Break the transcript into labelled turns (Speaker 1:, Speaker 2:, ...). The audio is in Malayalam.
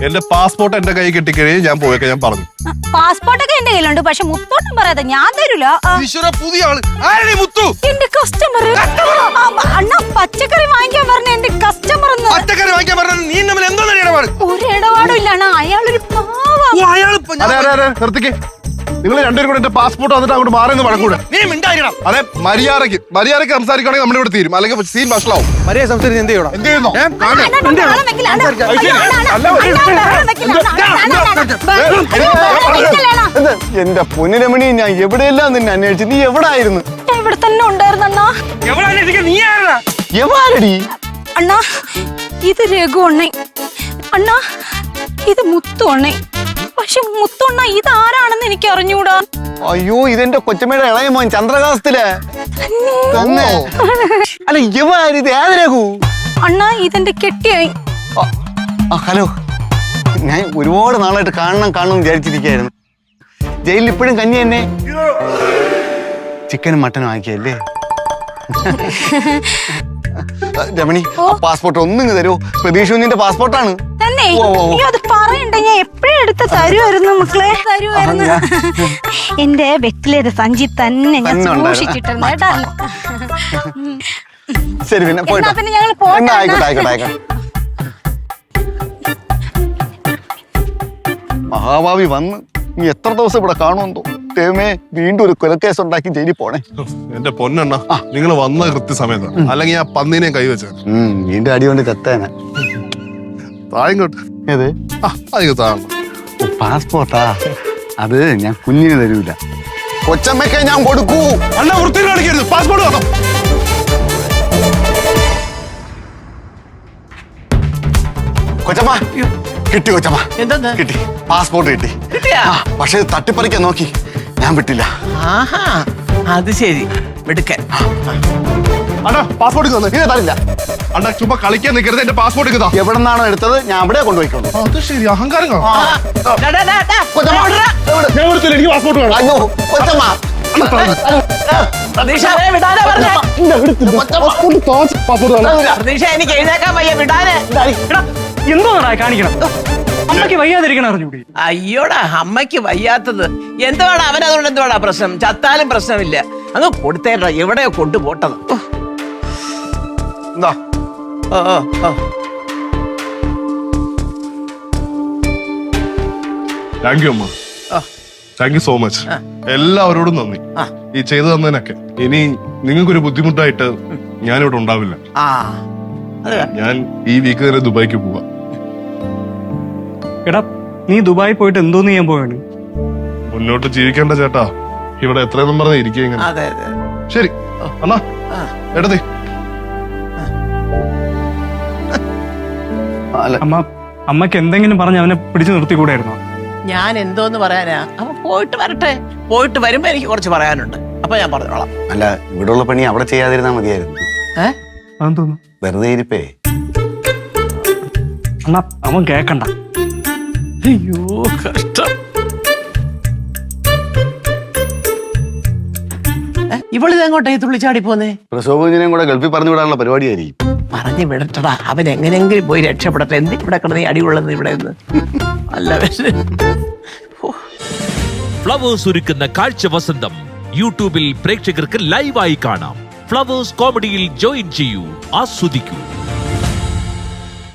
Speaker 1: എന്റെ പാസ്പോർട്ട് എന്റെ കൈ കിട്ടിക്കഴിഞ്ഞ് ഞാൻ പോയൊക്കെ ഞാൻ പറഞ്ഞു.
Speaker 2: പാസ്പോർട്ടൊക്കെ എന്റെ കയ്യിലുണ്ട്, പക്ഷെ മുത്തോട്ടം പറയാതെ ഞാൻ തരൂല.
Speaker 1: പുതിയ ആള് ആരുടെ മുത്തു?
Speaker 2: എന്റെ കസ്റ്റമർ. അണ്ണ പച്ചക്കറി വാങ്ങിക്കാൻ പറഞ്ഞ എന്റെ കസ്റ്റമർ.
Speaker 1: പച്ചക്കറി വാങ്ങിക്കാൻ പറഞ്ഞ നീ തമ്മിൽ എന്തോ ഇടപാട്?
Speaker 2: ഒരു ഇടപാടും ഇല്ല അണ്ണാ, അയാളൊരു പാവം.
Speaker 1: നിർത്തിക്കേ. നിങ്ങൾ രണ്ടുപേരും കൂടെ എന്റെ പാസ്പോർട്ട് വന്നിട്ട് അങ്ങോട്ട് മാറിയെന്ന് വഴക്കൂടെ.
Speaker 3: നീ മിണ്ടായിരിക്കണം.
Speaker 1: അതെ, മര്യാദക്ക് സംസാരിക്കുകയാണെങ്കിൽ നമ്മുടെ ഇവിടെ തീരും, അല്ലെങ്കിൽ സീൻ വഷളാവും.
Speaker 3: മര്യാദ സംസാരിച്ച് എന്ത് ചെയ്യണം?
Speaker 1: എന്ത് ചെയ്യുന്നു?
Speaker 4: എന്റെ പൊന്നിരമണി, ഞാൻ എവിടെയെല്ലാം നിന്നെ അന്വേഷിച്ചു, നീ എവിടായിരുന്നു?
Speaker 2: ഇവിടെ തന്നെ ഉണ്ടായിരുന്നു അണ്ണാ.
Speaker 3: എവിടെ അന്വേഷിക്കാൻ നീ ആരാ?
Speaker 4: എവാരടി?
Speaker 2: അണ്ണാ ഇത് രഘു അണ്ണ, അണ്ണാ ഇത് മുത്തു അണ്ണ. പക്ഷെ മുത്തുണ്ണ ഇതാരാണെന്ന് എനിക്ക് അറിഞ്ഞൂടാ.
Speaker 4: അയ്യോ, ഇതെന്റെ കൊച്ചമ്മയുടെ ഇളയ മോൻ ചന്ദ്രകാസത്തില് തന്നെ. അല്ല ഇവാര്, ഇത് ഏതരകൂ?
Speaker 2: അണ്ണാ ഇതെന്റെ കെട്ടിയായി.
Speaker 4: ഹലോ, ഞാൻ ഒരുപാട് നാളായിട്ട് കാണണം വിചാരിച്ചിരിക്കായിരുന്നു. ജയിലിൽ ഇപ്പോഴും കഞ്ഞി തന്നെ. ചിക്കനും മട്ടനും ആക്കിയല്ലേ? രമണി, പാസ്പോർട്ട് ഒന്നിങ്ങ് തരുമോ? പ്രതീക്ഷ നിന്റെ പാസ്പോർട്ടാണ്
Speaker 2: തന്നെ. അത് പറയണ്ട, ഞാൻ എപ്പോഴും എടുത്ത് തരുമായിരുന്നു മക്കളെ, തരുമായിരുന്നു. എന്റെ വെറ്റിലേത് സഞ്ചി തന്നെ ഞാൻ സൂക്ഷിച്ചിട്ടുണ്ട് കേട്ടാ.
Speaker 4: ശരി, പിന്നെ
Speaker 2: പിന്നെ ഞങ്ങൾ പോട്ടെ.
Speaker 4: ആയിക്കോട്ടെ. മഹാഭാവി വന്ന് നീ എത്ര ദിവസം ഇവിടെ കാണുമെന്തോ. ദൈവമേ, വീണ്ടും ഒരു കൊലക്കേസ് ഉണ്ടാക്കി ജയിലിൽ പോണേ.
Speaker 1: എന്റെ പൊന്നെണ്ണ, നിങ്ങൾ വന്ന കൃത്യസമയത്ത്, അല്ലെങ്കിൽ ഞാൻ പന്നീനെയും കൈവച്ചാ.
Speaker 4: വീണ്ടും അടി കൊണ്ട് കത്താന.
Speaker 1: താഴോട്ട്
Speaker 4: ഏത്?
Speaker 1: അധികം താഴെ.
Speaker 4: പാസ്പോർട്ടാ? അത് ഞാൻ കുഞ്ഞിന് തരൂല, കൊച്ചമ്മയ്ക്ക് ഞാൻ കൊടുക്കൂ.
Speaker 1: അല്ല, വൃത്തി കാണിക്കരുത്. പാസ്പോർട്ട് വേണം.
Speaker 4: കൊച്ചമ്മ കിട്ടി, കൊച്ചമ്മ
Speaker 3: എന്താ
Speaker 4: കിട്ടി, പാസ്പോർട്ട് കിട്ടി. പക്ഷെ തട്ടിപ്പറിക്കാൻ നോക്കി, ഞാൻ വിട്ടില്ല.
Speaker 3: ആഹാ, അത് ശരി, എടുക്കാൻ.
Speaker 1: അണ്ണാ പാസ്പോർട്ട് തന്നെ.
Speaker 4: ഇത് തരില്ല.
Speaker 1: അണ്ണാ ചുമ്മാ കളിക്കാൻ നിൽക്കരുത്, എന്റെ പാസ്പോർട്ട് ഇതാ.
Speaker 4: എവിടെ നിന്നാണോ എടുത്തത് ഞാൻ അവിടെ കൊണ്ടുപോയിക്കോളൂ.
Speaker 1: അത് ശരി, അഹങ്കാരം.
Speaker 4: കൊച്ചമ്മ,
Speaker 1: ഞാൻ എടുത്തില്ല, എനിക്ക് പാസ്പോർട്ട് വേണം.
Speaker 4: അയ്യോ കൊച്ചമ്മ,
Speaker 3: പ്രതീക്ഷ എനിക്ക് എഴുന്നേക്കാൻ വയ്യ, വിടാന്.
Speaker 5: എന്തോന്നാ കാണിക്കണം? അമ്മയ്ക്ക് വയ്യാതിരിക്കണം അറിഞ്ഞൂടി.
Speaker 3: അയ്യോടാ, അമ്മയ്ക്ക് വയ്യാത്തത് എന്തുവാടാ? അവനതുകൊണ്ട് എന്തുവാടാ പ്രശ്നം? ചത്താലും പ്രശ്നമില്ല, അങ്ങ് കൊടുത്തേട്ടാ. എവിടെയോ കൊണ്ടുപോട്ടത്.
Speaker 1: എന്താ? താങ്ക് യു അമ്മ, താങ്ക് യു സോ മച്ച്. എല്ലാവരോടും നന്ദി ഈ ചെയ്തു തന്നതിനൊക്കെ. ഇനി നിങ്ങൾക്കൊരു ബുദ്ധിമുട്ടായിട്ട് ഞാനിവിടെ ഉണ്ടാവില്ല. ഞാൻ ഈ വീക്ക് തന്നെ ദുബായിക്ക് പോവാ.
Speaker 5: എടാ, നീ ദുബായി പോയിട്ട് എന്തോന്ന് ചെയ്യാൻ പോവാണ്?
Speaker 1: മുന്നോട്ട് ജീവിക്കേണ്ട ചേട്ടാ, ഇവിടെ എത്രയെന്നും പറഞ്ഞ ഇരിക്കുക. ശരി അണ്ണാ, എടുത്തേ.
Speaker 5: അമ്മക്ക് എന്തെങ്കിലും പറഞ്ഞ് അവനെ പിടിച്ചു നിർത്തിക്കൂടായിരുന്നോ?
Speaker 3: ഞാൻ എന്തോന്ന് പറയാനാ? അവൻ പോയിട്ട് വരട്ടെ, പോയിട്ട് വരുമ്പോ എനിക്ക് കുറച്ച് പറയാനുണ്ട്, അപ്പൊ ഞാൻ പറഞ്ഞോളാം.
Speaker 4: അല്ല, ഇവിടെയുള്ള പണി അവിടെ ചെയ്യാതിരുന്നാ മതിയായിരുന്നു.
Speaker 5: അതെന്തോന്നു?
Speaker 4: വെറുതെ ഇരിപ്പേ.
Speaker 5: അണ്ണാ അവൻ കേക്കണ്ട.
Speaker 3: അയ്യോ കഷ്ടം. ഇവളിതെങ്ങോട്ടേ തുള്ളിച്ചാടി പോന്നേ?
Speaker 4: പ്രസവത്തിനെയും കൂടെ ഗൾഫിൽ പറഞ്ഞു വിടാനുള്ള പരിപാടിയായിരിക്കും.
Speaker 3: പറഞ്ഞു വിടട്ടടാ, അവൻ എങ്ങനെയെങ്കിലും പോയി രക്ഷപ്പെടട്ടെ. എന്ത് ഇവിടെ കിടന്ന് അടികൊള്ളുന്നത് ഇവിടെ നിന്ന്? അല്ല,
Speaker 6: ഫ്ലവേഴ്സ് ഒരുക്കുന്ന കാഴ്ച വസന്തം യൂട്യൂബിൽ പ്രേക്ഷകർക്ക് ലൈവായി കാണാം. ഫ്ലവേഴ്സ് കോമഡിയിൽ ജോയിൻ ചെയ്യൂ, ആസ്വദിക്കൂ.